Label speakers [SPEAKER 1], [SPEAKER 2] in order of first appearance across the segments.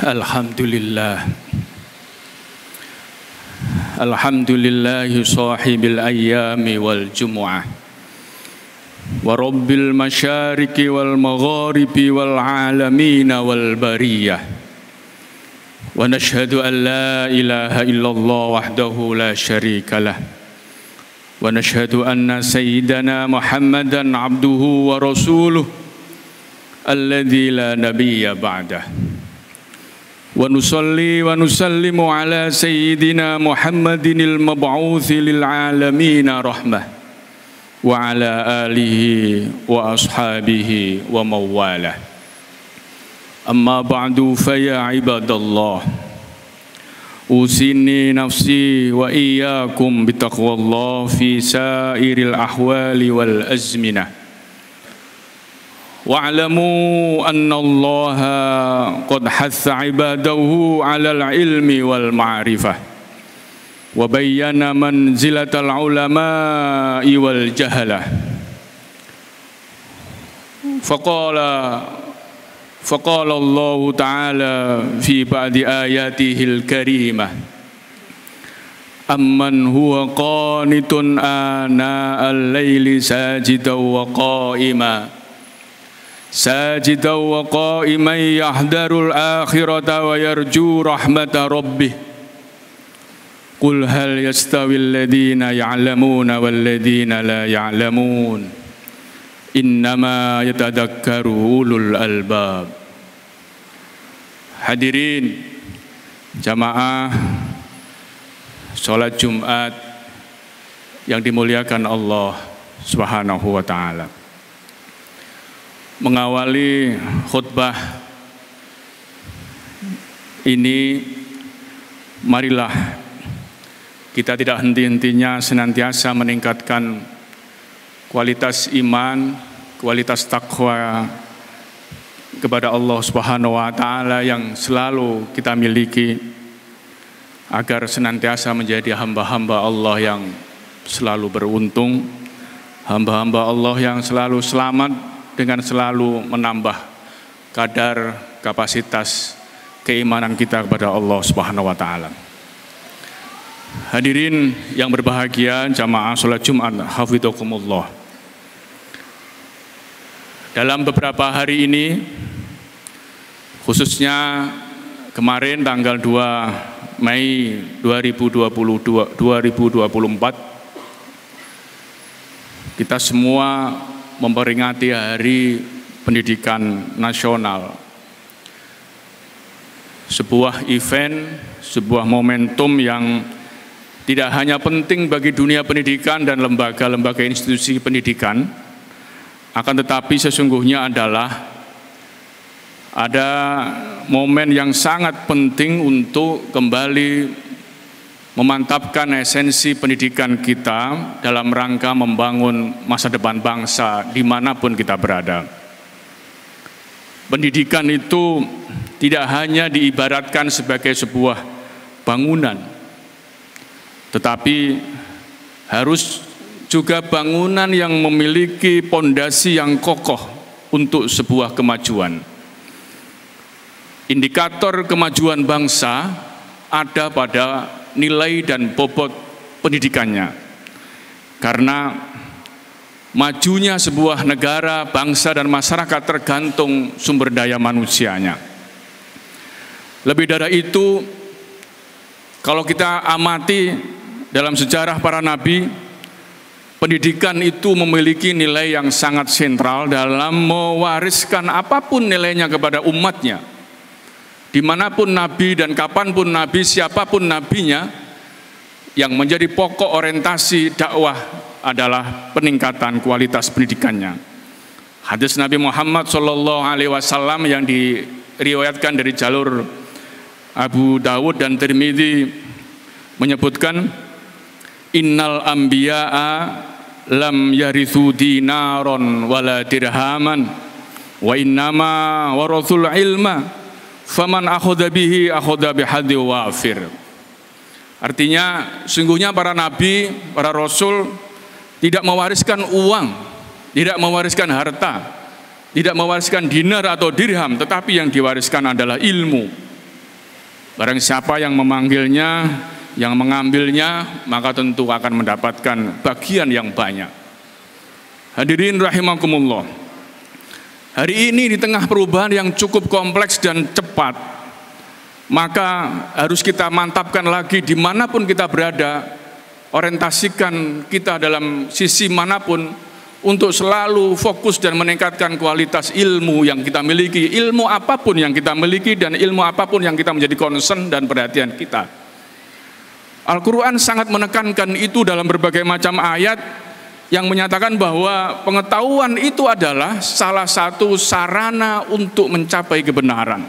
[SPEAKER 1] Alhamdulillah. Alhamdulillahi sahibil ayyami wal jumu'ah wa rabbil masyariqi wal magharibi wal alamina wal bariyah. Wa nashhadu an la ilaha illallah wahdahu la syarika lah. Wa nashhadu anna sayyidana Muhammadan abduhu wa rasuluh alladzi la nabiyya ba'dah. Wa nusalli wa nusallimu ala sayyidina Muhammadinil mab'uuthi lil alamina rahmah wa ala alihi wa ashabihi wa mawalah. Amma ba'du fa ya ibadallah, usini nafsi wa iyyakum bitaqwallah fi sairil ahwali wal azminah. Wa'lamu anna Allah qad hatha ibadahu 'alal ilmi wal ma'rifah wa bayyana manzilatal ulama'i wal jahalah. Faqala Allah ta'ala fi ba'di ayatihil karimah, amman huwa qanitun ana'al layli sajidan wa qa'iman wa qa'iman yahdarul akhirata wa yarju rahmata rabbih. Qul hal yastawil ladhina ya'lamuna wal ladhina la ya'lamun, innama yatadakkaru ulul albab. Hadirin jamaah salat Jumat yang dimuliakan Allah Subhanahu wa taala. Mengawali khutbah ini, marilah kita tidak henti-hentinya senantiasa meningkatkan kualitas iman, kualitas takwa kepada Allah Subhanahu wa taala yang selalu kita miliki, agar senantiasa menjadi hamba-hamba Allah yang selalu beruntung, hamba-hamba Allah yang selalu selamat dengan selalu menambah kadar kapasitas keimanan kita kepada Allah Subhanahu wa taala. Hadirin yang berbahagia, jamaah salat Jumat hafidhakumullah. Dalam beberapa hari ini, khususnya kemarin tanggal 2 Mei 2024, kita semua memperingati Hari Pendidikan Nasional. Sebuah event, sebuah momentum yang tidak hanya penting bagi dunia pendidikan dan lembaga-lembaga institusi pendidikan, akan tetapi sesungguhnya adalah ada momen yang sangat penting untuk kembali memantapkan esensi pendidikan kita dalam rangka membangun masa depan bangsa dimanapun kita berada. Pendidikan itu tidak hanya diibaratkan sebagai sebuah bangunan, tetapi harus juga bangunan yang memiliki pondasi yang kokoh untuk sebuah kemajuan. Indikator kemajuan bangsa ada pada nilai dan bobot pendidikannya. Karena majunya sebuah negara, bangsa dan masyarakat tergantung sumber daya manusianya. Lebih dari itu, kalau kita amati dalam sejarah para nabi, pendidikan itu memiliki nilai yang sangat sentral dalam mewariskan apapun nilainya kepada umatnya. Dimanapun nabi dan kapanpun nabi, siapapun nabinya, yang menjadi pokok orientasi dakwah adalah peningkatan kualitas pendidikannya. Hadis Nabi Muhammad SAW yang diriwayatkan dari jalur Abu Dawud dan Tirmidzi menyebutkan, innal anbiya'a lam yarithu dinaron wala dirhaman wa innama warathul ilma faman akhadha bihi akhadha bihadzi wafir. Artinya sungguhnya para nabi, para rasul tidak mewariskan uang, tidak mewariskan harta, tidak mewariskan dinar atau dirham, tetapi yang diwariskan adalah ilmu. Barang siapa yang memanggilnya, yang mengambilnya, maka tentu akan mendapatkan bagian yang banyak. Hadirin rahimakumullah. Hari ini di tengah perubahan yang cukup kompleks dan cepat, maka harus kita mantapkan lagi dimanapun kita berada, orientasikan kita dalam sisi manapun untuk selalu fokus dan meningkatkan kualitas ilmu yang kita miliki, ilmu apapun yang kita miliki dan ilmu apapun yang kita menjadi concern dan perhatian kita. Al-Quran sangat menekankan itu dalam berbagai macam ayat yang menyatakan bahwa pengetahuan itu adalah salah satu sarana untuk mencapai kebenaran.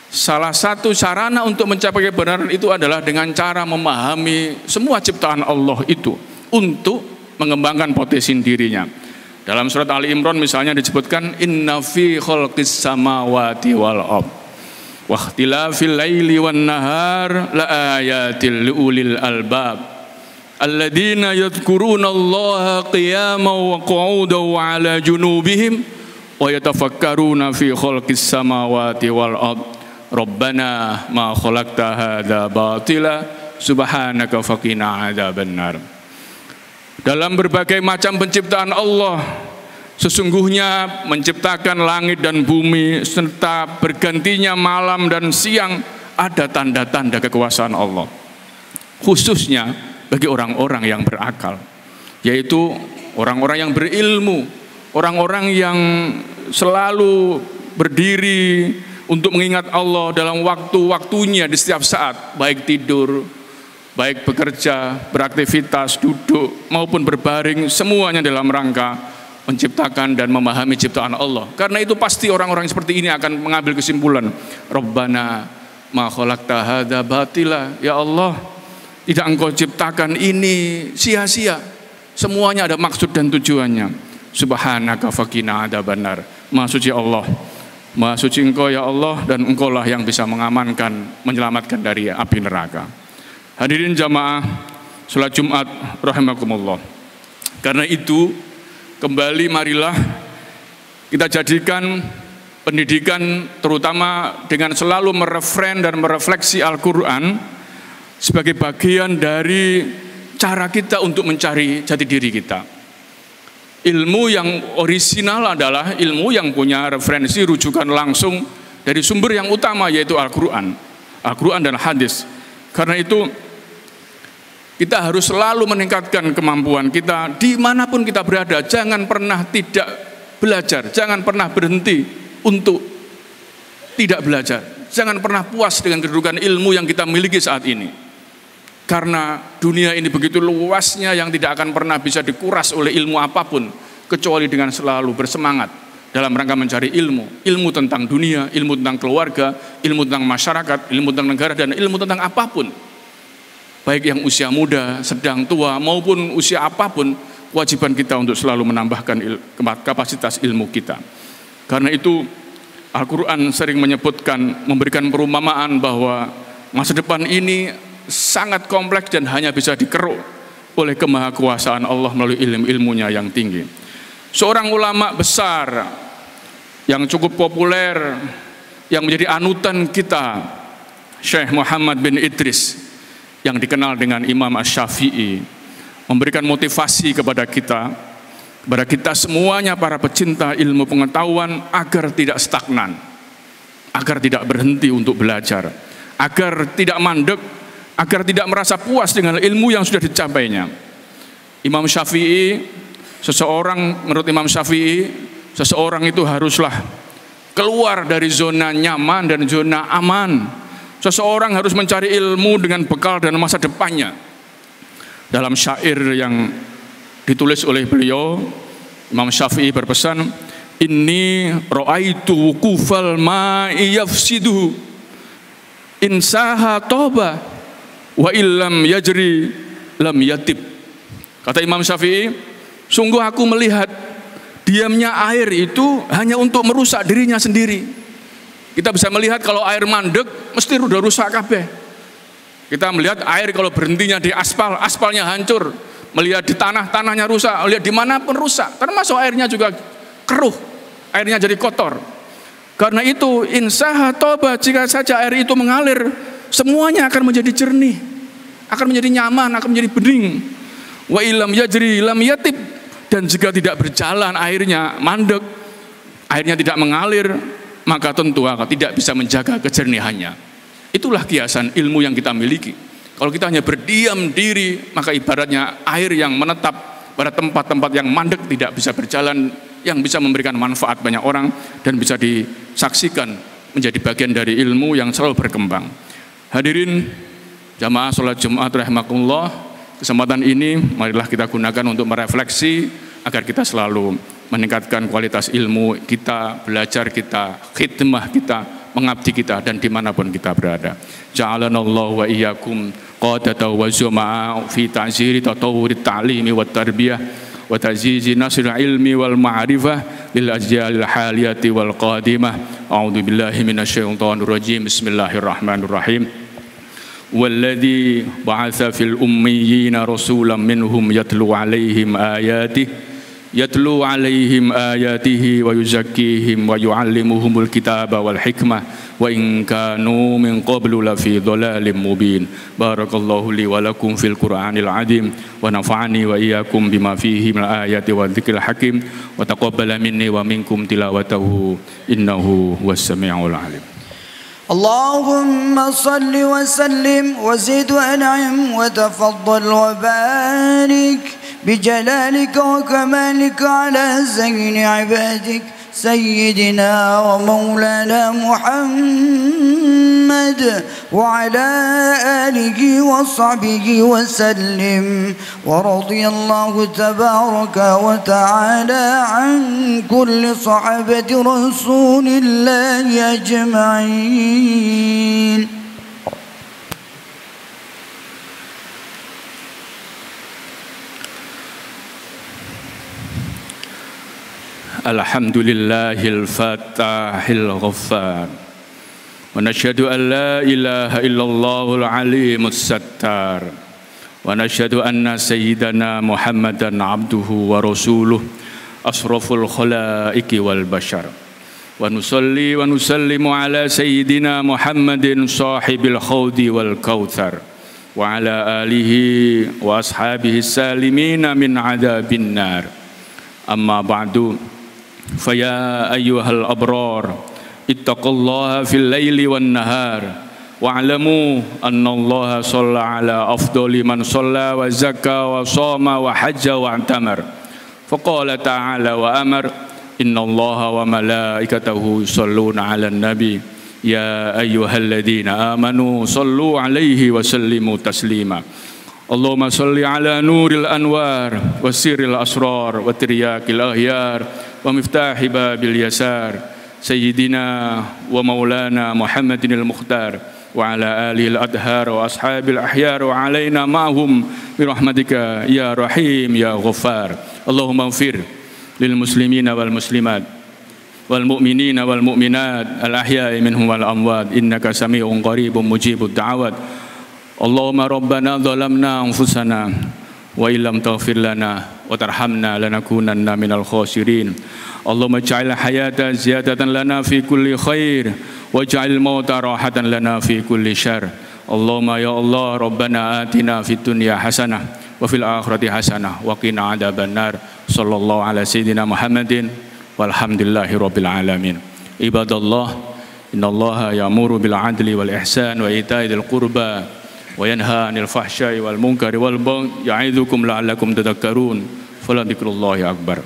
[SPEAKER 1] Salah satu sarana untuk mencapai kebenaran itu adalah dengan cara memahami semua ciptaan Allah itu untuk mengembangkan potensi dirinya. Dalam surat Ali Imran misalnya disebutkan inna fi khalqis samawati wal ardh wa ikhtilafil laili wan nahar la ayatil liulil albab alladzina yadhkuruna Allaha qiyaman wa qu'udan wa 'ala junubihim wa yatafakkaruna fi khalqis samawati wal ardh rabbana ma khalaqta hadza batila subhanaka faqina adzabannar. Dalam berbagai macam penciptaan Allah, sesungguhnya menciptakan langit dan bumi serta bergantinya malam dan siang ada tanda-tanda kekuasaan Allah, khususnya bagi orang-orang yang berakal, yaitu orang-orang yang berilmu, orang-orang yang selalu berdiri untuk mengingat Allah dalam waktu-waktunya di setiap saat, baik tidur, baik bekerja, beraktivitas, duduk, maupun berbaring, semuanya dalam rangka menciptakan dan memahami ciptaan Allah. Karena itu pasti orang-orang seperti ini akan mengambil kesimpulan, Rabbana ma khalaqta hadza batila, ya Allah, tidak Engkau ciptakan ini sia-sia, semuanya ada maksud dan tujuannya. Subhanaka faqina adzabannar. Maha suci Allah, Maha suci Engkau ya Allah, dan Engkau lah yang bisa mengamankan, menyelamatkan dari api neraka. Hadirin jamaah salat Jumat rahimakumullah. Karena itu kembali marilah kita jadikan pendidikan terutama dengan selalu merefren dan merefleksi Al-Quran sebagai bagian dari cara kita untuk mencari jati diri kita. Ilmu yang orisinal adalah ilmu yang punya referensi rujukan langsung dari sumber yang utama, yaitu Al-Quran dan hadis. Karena itu kita harus selalu meningkatkan kemampuan kita dimanapun kita berada. Jangan pernah tidak belajar, jangan pernah berhenti untuk tidak belajar. Jangan pernah puas dengan kedudukan ilmu yang kita miliki saat ini. Karena dunia ini begitu luasnya yang tidak akan pernah bisa dikuras oleh ilmu apapun, kecuali dengan selalu bersemangat dalam rangka mencari ilmu. Ilmu tentang dunia, ilmu tentang keluarga, ilmu tentang masyarakat, ilmu tentang negara, dan ilmu tentang apapun. Baik yang usia muda, sedang, tua, maupun usia apapun, kewajiban kita untuk selalu menambahkan kapasitas ilmu kita. Karena itu Al-Quran sering menyebutkan, memberikan perumpamaan bahwa masa depan ini sangat kompleks dan hanya bisa dikeruk oleh kemahakuasaan Allah melalui ilmu-ilmunya yang tinggi. Seorang ulama besar yang cukup populer, yang menjadi anutan kita, Syekh Muhammad bin Idris, yang dikenal dengan Imam Asy-Syafi'i, memberikan motivasi kepada kita semuanya para pecinta ilmu pengetahuan agar tidak stagnan, agar tidak berhenti untuk belajar, agar tidak mandek, agar tidak merasa puas dengan ilmu yang sudah dicapainya. Imam Syafi'i, menurut Imam Syafi'i, seseorang itu haruslah keluar dari zona nyaman dan zona aman. Seseorang harus mencari ilmu dengan bekal dan masa depannya. Dalam syair yang ditulis oleh beliau, Imam Syafi'i berpesan, inni ra'aitu wuqufal ma'i yafsidu insaha toba wa illam yajri lam yatib. Kata Imam Syafi'i, sungguh aku melihat diamnya air itu hanya untuk merusak dirinya sendiri. Kita bisa melihat kalau air mandek mesti udah rusak kabeh. Kita melihat air kalau berhentinya di aspal, aspalnya hancur. Melihat di tanah, tanahnya rusak. Melihat dimanapun rusak. Termasuk airnya juga keruh, airnya jadi kotor. Karena itu insaha toba, jika saja air itu mengalir, semuanya akan menjadi jernih, akan menjadi nyaman, akan menjadi bening. Wa ilam yajri lam yatib, dan jika tidak berjalan airnya mandek, airnya tidak mengalir, maka tentu akan tidak bisa menjaga kejernihannya. Itulah kiasan ilmu yang kita miliki. Kalau kita hanya berdiam diri, maka ibaratnya air yang menetap pada tempat-tempat yang mandek tidak bisa berjalan, yang bisa memberikan manfaat banyak orang dan bisa disaksikan menjadi bagian dari ilmu yang selalu berkembang. Hadirin jamaah sholat Jumat rahimakumullah, kesempatan ini marilah kita gunakan untuk merefleksi agar kita selalu meningkatkan kualitas ilmu kita, belajar kita, khidmah kita, mengabdi kita, dan dimanapun kita berada. Ja'alanallahu wa iyyakum qadata wa zuma'a fi ta'ziri tatawuri ta'limi wa tarbiyah wa ta'zizi nasr ilmi wal ma'rifah lil ajyalil haliyati wal qadimah. A'udzu billahi minasyaitonir rajim. Bismillahirrahmanirrahim. Walladzi ba'atsa fil ummiyina rasulan minhum yatlu 'alaihim ayatihi wa yuzakkihim wa yu'allimuhumul kitaba wal hikmah wa in kanu min qablu lafi dhalalin mubin. Barakallahu li wa lakum fil Qur'anil azim wa nafa'ani wa iyyakum bima fihi min ayati wa dzikril hakim wa taqabbala minni wa minkum tilawatahu innahu was samiul alim.
[SPEAKER 2] اللهم صل وسلم وزد وانعم وتفضل وبارك بجلالك وكمالك على زين عبادك سيدنا ومولانا محمد وعلى آله وصحبه وسلم. ورضي الله تبارك وتعالى عن كل صحابة رسول الله أجمعين.
[SPEAKER 1] Alhamdulillahil fatahil ghaffar wa nashhadu an la ilaha illallahul alimus sattar wa nashhadu anna sayyidana Muhammadan abduhu wa rasuluh asraful khalaiqi wal bashar wa nusalli wa nusallimu ala sayyidina Muhammadin sahibil khawdi wal kautsar wa ala alihi wa ashabihi salimina min adabin nar. Amma ba'du. Faya ayyuhal abrar ittaqullaha fil laili wan nahar wa'lamu annallaha shalla ala afdali man shalla wa zakka wa shoma wa hajja wa i'tamar. Faqala ta'ala wa amar innallaha wa malaikatahu yusholluna 'alan nabi ya ayyuhalladzina amanu shallu 'alaihi wa sallimu taslima. Allahumma shalli ala nuril anwar wa sirril asrar wa tiryakil ahyar wa miftahi babil yasar sayyidina wa maulana Muhammadinil mukhtar wa ala alihi al-adhar wa ashabil ahyar wa alaina ma'hum birahmatika ya rahim ya ghaffar. Allahumma ighfir lil muslimina wal muslimat wal mu'minina wal mu'minat al ahya'i minhum wal amwat innaka sami'un qaribun mujibud da'awat. Allahumma rabbana zalamna anfusana wa illam taghfir lana wa tarhamna lanakunanna minal khasirin. Allahumma ij'al hayata ziyadatan lana fi kulli khair waj'al mauta rahatan lana fi kulli syarr. Allahumma ya Allah rabbana atina fid dunya hasanah wa fil akhirati hasanah wa qina adzabannar. Sallallahu ala sayyidina Muhammadin walhamdulillahi rabbil alamin. Ibadallah innallaha ya'muru bil adli wal ihsan wa ita'i dzil qurba wa yanha 'anil fahsya'i wal munkari wal baghi ya'idzukum la'allakum tadhakkarun. Fala dzikrullahi akbar.